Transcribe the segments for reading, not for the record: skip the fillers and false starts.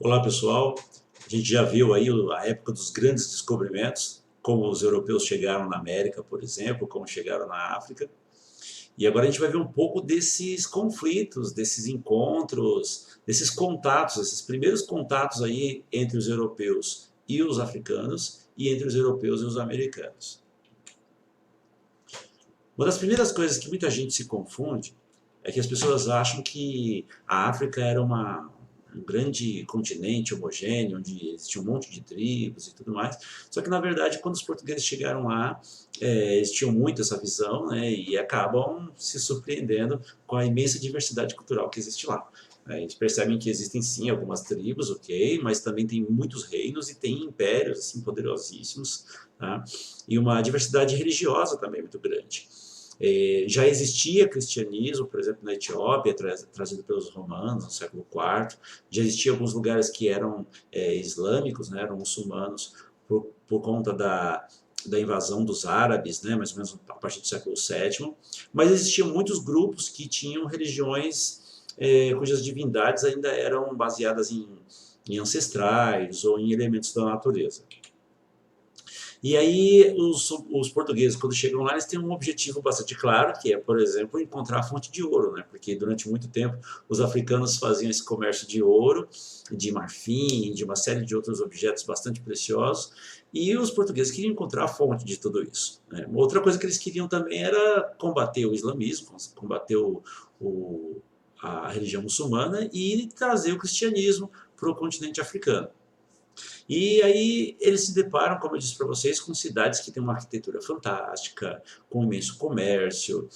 Olá pessoal, a gente já viu aí a época dos grandes descobrimentos, como os europeus chegaram na América, por exemplo, como chegaram na África. E agora a gente vai ver um pouco desses conflitos, desses encontros, desses contatos, esses primeiros contatos aí entre os europeus e os africanos e entre os europeus e os americanos. Uma das primeiras coisas que muita gente se confunde é que as pessoas acham que a África era um grande continente homogêneo, onde existia um monte de tribos e tudo mais. Só que, na verdade, quando os portugueses chegaram lá, eles tinham muito essa visão, né, e acabam se surpreendendo com a imensa diversidade cultural que existe lá. Eles percebem que existem sim algumas tribos, ok, mas também tem muitos reinos e tem impérios assim poderosíssimos, tá? E uma diversidade religiosa também muito grande. Já existia cristianismo, por exemplo, na Etiópia, trazido pelos romanos no século IV. Já existia alguns lugares que eram islâmicos, né, eram muçulmanos, por conta da invasão dos árabes, né, mais ou menos a partir do século VII. Mas existiam muitos grupos que tinham religiões cujas divindades ainda eram baseadas em ancestrais ou em elementos da natureza. E aí os portugueses, quando chegam lá, eles têm um objetivo bastante claro, que é, por exemplo, encontrar a fonte de ouro, né? Porque durante muito tempo os africanos faziam esse comércio de ouro, de marfim, de uma série de outros objetos bastante preciosos, e os portugueses queriam encontrar a fonte de tudo isso, né? Outra coisa que eles queriam também era combater o islamismo, combater a religião muçulmana e trazer o cristianismo para o continente africano. E aí eles se deparam, como eu disse para vocês, com cidades que têm uma arquitetura fantástica, com um imenso comércio,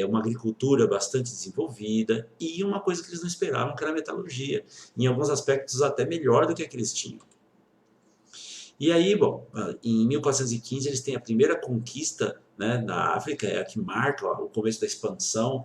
uma agricultura bastante desenvolvida e uma coisa que eles não esperavam, que era a metalurgia. Em alguns aspectos até melhor do que a que eles tinham. E aí, bom, em 1415 eles têm a primeira conquista, né, da África, é a que marca o começo da expansão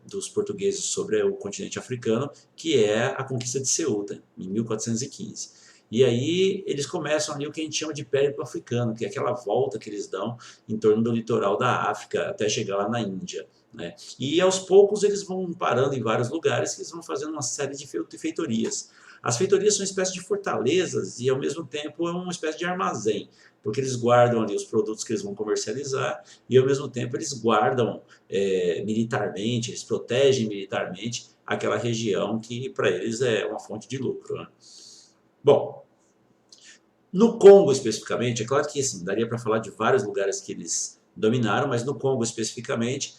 dos portugueses sobre o continente africano, que é a conquista de Ceuta, em 1415. E aí eles começam ali o que a gente chama de périplo africano, que é aquela volta que eles dão em torno do litoral da África até chegar lá na Índia, né? E aos poucos eles vão parando em vários lugares, que eles vão fazendo uma série de feitorias. As feitorias são uma espécie de fortalezas e, ao mesmo tempo, é uma espécie de armazém, porque eles guardam ali os produtos que eles vão comercializar e, ao mesmo tempo, eles guardam militarmente, eles protegem militarmente aquela região que, para eles, é uma fonte de lucro, né? Bom, no Congo especificamente, é claro que assim, daria para falar de vários lugares que eles dominaram, mas no Congo especificamente,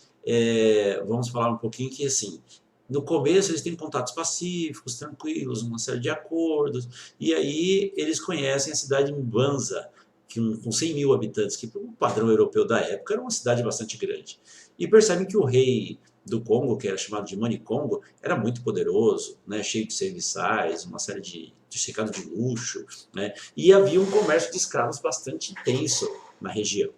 vamos falar um pouquinho que assim, no começo eles têm contatos pacíficos, tranquilos, uma série de acordos, e aí eles conhecem a cidade de Mbanza, com 100 mil habitantes, que para o padrão europeu da época era uma cidade bastante grande. E percebem que o rei do Congo, que era chamado de Manicongo, era muito poderoso, né, cheio de serviçais, uma série de cercado de luxo, né, e havia um comércio de escravos bastante intenso na região.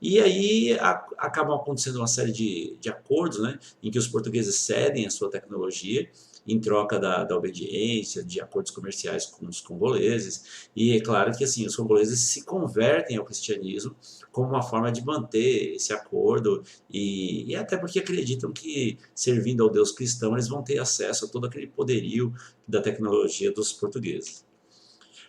E aí acabam acontecendo uma série de acordos, né, em que os portugueses cedem a sua tecnologia em troca da obediência, de acordos comerciais com os congoleses. E é claro que assim, os congoleses se convertem ao cristianismo como uma forma de manter esse acordo e até porque acreditam que, servindo ao Deus cristão, eles vão ter acesso a todo aquele poderio da tecnologia dos portugueses.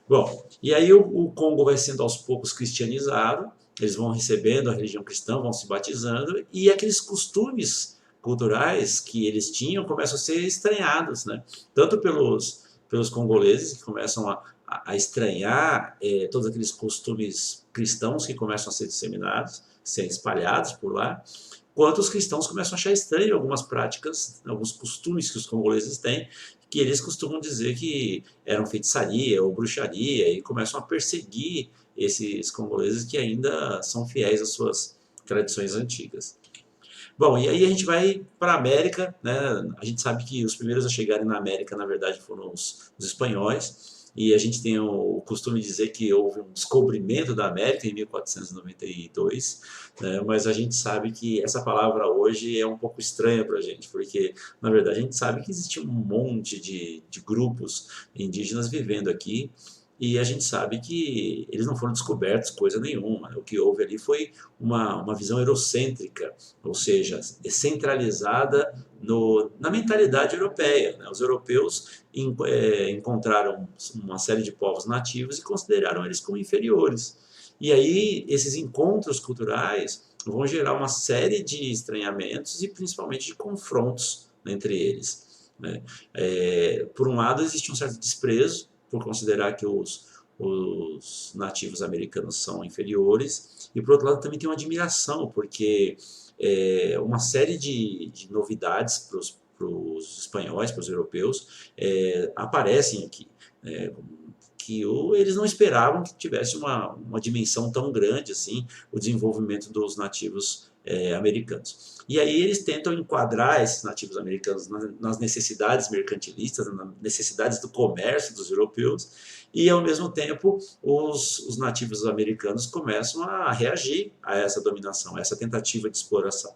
Bom, e aí o Congo vai sendo aos poucos cristianizado, eles vão recebendo a religião cristã, vão se batizando, e aqueles costumes culturais que eles tinham começam a ser estranhados, né? Tanto pelos congoleses, que começam a estranhar todos aqueles costumes cristãos que começam a ser disseminados, ser espalhados por lá, quanto os cristãos começam a achar estranho algumas práticas, alguns costumes que os congoleses têm, que eles costumam dizer que eram feitiçaria ou bruxaria e começam a perseguir esses congoleses que ainda são fiéis às suas tradições antigas. Bom, e aí a gente vai para a América, né? A gente sabe que os primeiros a chegarem na América, na verdade, foram os espanhóis, e a gente tem o costume de dizer que houve um descobrimento da América em 1492, né? Mas a gente sabe que essa palavra hoje é um pouco estranha para a gente, porque, na verdade, a gente sabe que existia um monte de grupos indígenas vivendo aqui, e a gente sabe que eles não foram descobertos coisa nenhuma. O que houve ali foi uma visão eurocêntrica, ou seja, centralizada na mentalidade europeia, né? Os europeus encontraram uma série de povos nativos e consideraram eles como inferiores. E aí, esses encontros culturais vão gerar uma série de estranhamentos e principalmente de confrontos entre eles, né? Por um lado, existe um certo desprezo por considerar que os nativos americanos são inferiores, e por outro lado também tem uma admiração, porque uma série de novidades para os espanhóis, para os europeus, aparecem aqui. É, que eles não esperavam que tivesse uma dimensão tão grande assim o desenvolvimento dos nativos americanos. E aí eles tentam enquadrar esses nativos americanos nas necessidades mercantilistas, nas necessidades do comércio dos europeus, e ao mesmo tempo os nativos americanos começam a reagir a essa dominação, a essa tentativa de exploração.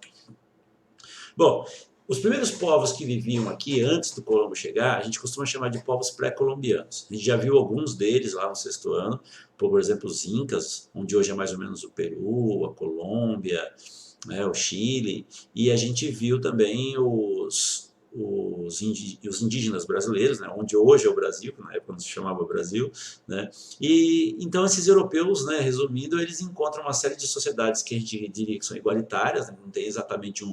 Bom, os primeiros povos que viviam aqui antes do Colombo chegar, a gente costuma chamar de povos pré-colombianos. A gente já viu alguns deles lá no sexto ano, por exemplo, os Incas, onde hoje é mais ou menos o Peru, a Colômbia, né, o Chile, e a gente viu também os indígenas brasileiros, né, onde hoje é o Brasil, na época não se chamava Brasil, né, e então esses europeus, né, resumindo, eles encontram uma série de sociedades que a gente diria que são igualitárias, né, não tem exatamente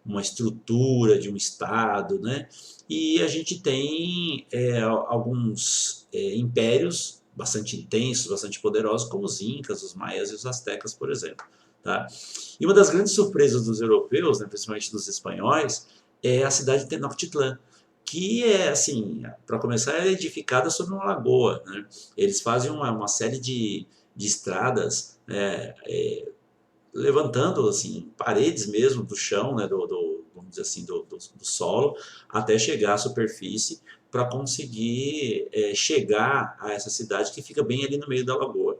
uma estrutura de um Estado, né, e a gente tem alguns impérios bastante intensos, bastante poderosos, como os Incas, os Maias e os Astecas, por exemplo. Tá? E uma das grandes surpresas dos europeus, né, principalmente dos espanhóis, é a cidade de Tenochtitlan, que é, assim, para começar, é edificada sobre uma lagoa, né? Eles fazem uma série de estradas, levantando assim, paredes mesmo do chão, né, vamos dizer assim, do solo, até chegar à superfície para conseguir chegar a essa cidade que fica bem ali no meio da lagoa.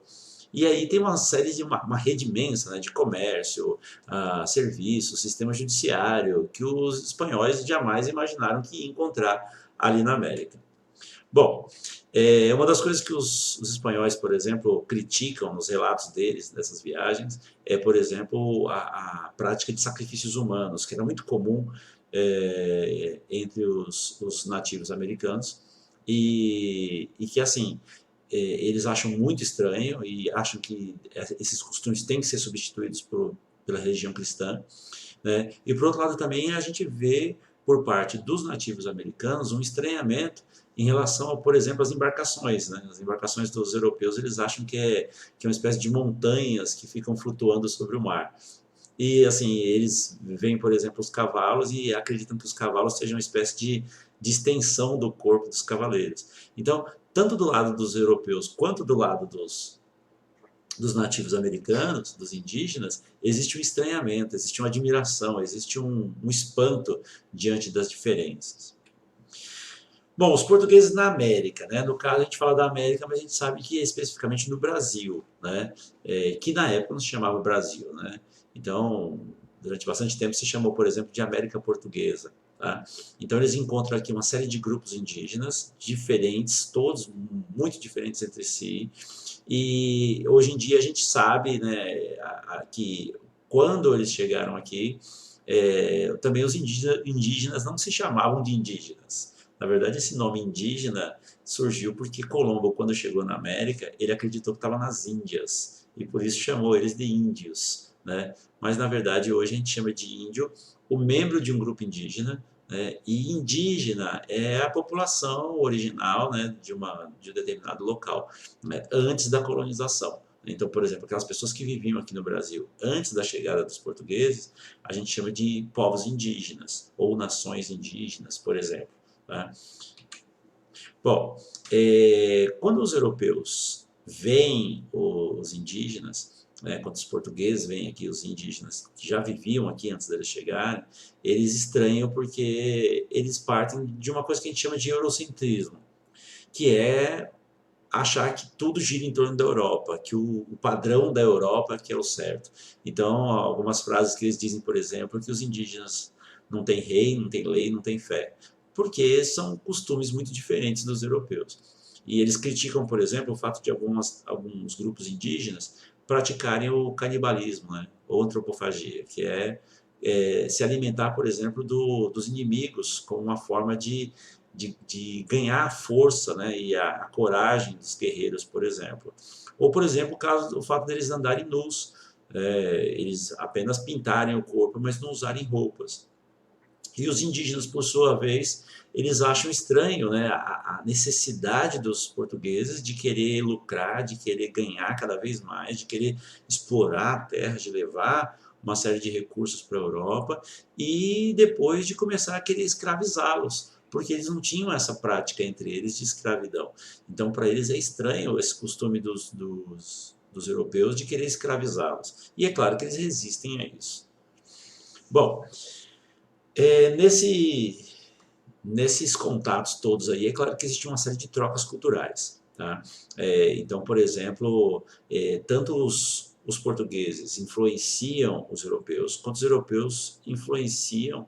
E aí tem uma série de uma rede imensa, né, de comércio, serviços, sistema judiciário, que os espanhóis jamais imaginaram que ia encontrar ali na América. Bom, uma das coisas que os espanhóis, por exemplo, criticam nos relatos deles, dessas viagens, é, por exemplo, a prática de sacrifícios humanos, que era muito comum entre os nativos americanos, e que, assim, eles acham muito estranho e acham que esses costumes têm que ser substituídos pela religião cristã, né? E por outro lado também a gente vê por parte dos nativos americanos um estranhamento em relação, por exemplo, às embarcações, né? As embarcações dos europeus eles acham que é uma espécie de montanhas que ficam flutuando sobre o mar. E assim, eles veem, por exemplo, os cavalos e acreditam que os cavalos sejam uma espécie de extensão do corpo dos cavaleiros. Então, tanto do lado dos europeus quanto do lado dos nativos americanos, dos indígenas, existe um estranhamento, existe uma admiração, existe um espanto diante das diferenças. Bom, os portugueses na América, né? No caso a gente fala da América, mas a gente sabe que é especificamente no Brasil, né? Que na época não se chamava Brasil, né? Então, durante bastante tempo se chamou, por exemplo, de América Portuguesa. Tá? Então eles encontram aqui uma série de grupos indígenas diferentes, todos muito diferentes entre si, e hoje em dia a gente sabe, né, que quando eles chegaram aqui, também os indígenas não se chamavam de indígenas. Na verdade, esse nome indígena surgiu porque Colombo, quando chegou na América, ele acreditou que estava nas Índias, e por isso chamou eles de índios, né? Mas, na verdade, hoje a gente chama de índio o membro de um grupo indígena, né? E indígena é a população original, né, de um determinado local, né, antes da colonização. Então, por exemplo, aquelas pessoas que viviam aqui no Brasil antes da chegada dos portugueses, a gente chama de povos indígenas ou nações indígenas, por exemplo. Tá? Bom, quando os europeus veem os indígenas, né, quando os portugueses veem aqui os indígenas que já viviam aqui antes deles chegarem, eles estranham porque eles partem de uma coisa que a gente chama de eurocentrismo, que é achar que tudo gira em torno da Europa, que o padrão da Europa que é o certo. Então, algumas frases que eles dizem, por exemplo, que os indígenas não têm rei, não têm lei, não têm fé, porque são costumes muito diferentes dos europeus. E eles criticam, por exemplo, o fato de alguns grupos indígenas praticarem o canibalismo, né? Ou antropofagia, que se alimentar, por exemplo, dos inimigos como uma forma de ganhar força, né? E a coragem dos guerreiros, por exemplo. Ou, por exemplo, o fato deles andarem nus, eles apenas pintarem o corpo, mas não usarem roupas. E os indígenas, por sua vez, eles acham estranho, né, a necessidade dos portugueses de querer lucrar, de querer ganhar cada vez mais, de querer explorar a terra, de levar uma série de recursos para a Europa e depois de começar a querer escravizá-los, porque eles não tinham essa prática entre eles de escravidão. Então, para eles é estranho esse costume dos europeus de querer escravizá-los. E é claro que eles resistem a isso. Bom, é, nesse, nesses contatos todos aí, é claro que existe uma série de trocas culturais, tá? Então, por exemplo, tanto os portugueses influenciam os europeus, quanto os europeus influenciam,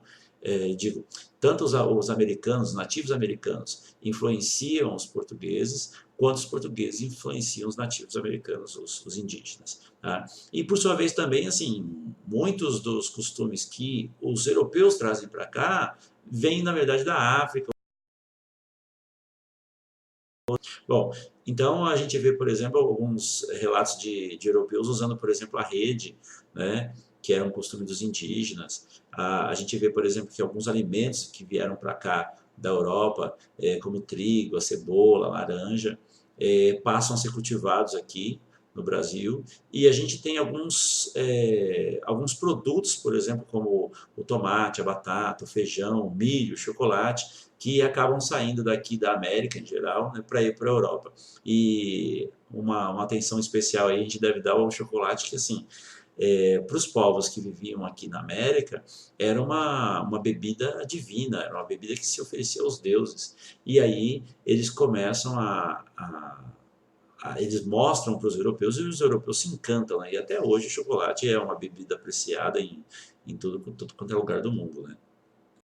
digo, tanto os americanos, nativos americanos, influenciam os portugueses, quanto os portugueses influenciam os nativos americanos, os indígenas. Tá? E por sua vez também, assim, muitos dos costumes que os europeus trazem para cá vêm, na verdade, da África. Bom, então a gente vê, por exemplo, alguns relatos de europeus usando, por exemplo, a rede, né, que era um costume dos indígenas. A gente vê, por exemplo, que alguns alimentos que vieram para cá da Europa, como o trigo, a cebola, a laranja, passam a ser cultivados aqui no Brasil. E a gente tem alguns produtos, por exemplo, como o tomate, a batata, o feijão, o milho, o chocolate, que acabam saindo daqui da América em geral, né, para ir para a Europa. E uma atenção especial aí a gente deve dar ao chocolate, que assim, para os povos que viviam aqui na América, era uma bebida divina, era uma bebida que se oferecia aos deuses. E aí eles começam eles mostram para os europeus e os europeus se encantam, né? E até hoje o chocolate é uma bebida apreciada em tudo quanto é lugar do mundo, né?